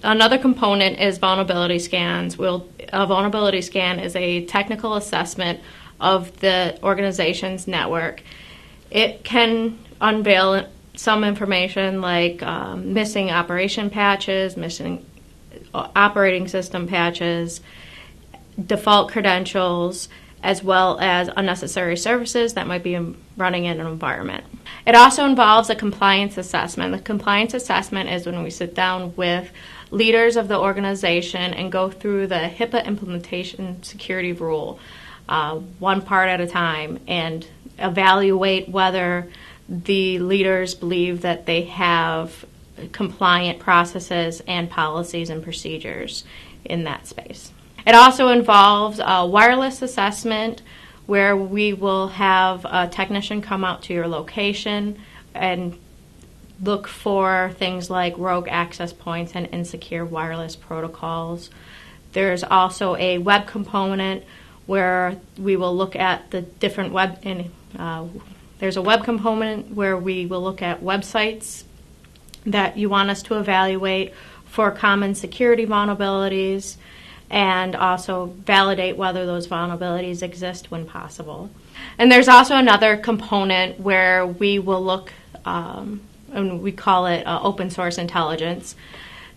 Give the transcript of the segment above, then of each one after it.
Another component is vulnerability scans. A vulnerability scan is a technical assessment of the organization's network. It can unveil some information like missing operation patches, missing operating system patches, default credentials, as well as unnecessary services that might be running in an environment. It also involves a compliance assessment. The compliance assessment is when we sit down with leaders of the organization and go through the HIPAA implementation security rule, one part at a time, and evaluate whether the leaders believe that they have compliant processes and policies and procedures in that space. It also involves a wireless assessment where we will have a technician come out to your location and look for things like rogue access points and insecure wireless protocols. There's also a web component where we will look at the different there's a web component where we will look at websites that you want us to evaluate for common security vulnerabilities, and also validate whether those vulnerabilities exist when possible. And there's also another component where we will look, and we call it open source intelligence,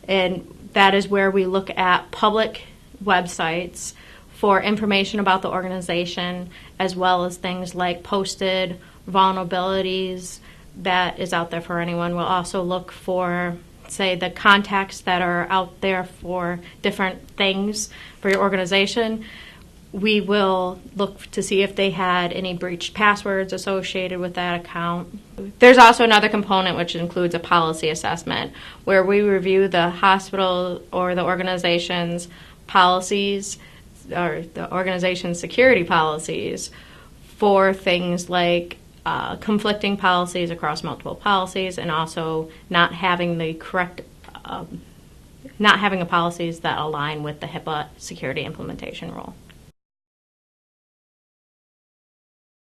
and that is where we look at public websites for information about the organization, as well as things like posted vulnerabilities that is out there for anyone. We'll also look for, say, the contacts that are out there for different things for your organization. We will look to see if they had any breached passwords associated with that account. There's also another component which includes a policy assessment, where we review the hospital or the organization's policies or the organization's security policies for things like conflicting policies across multiple policies, and also not having the correct, not having policies that align with the HIPAA security implementation rule.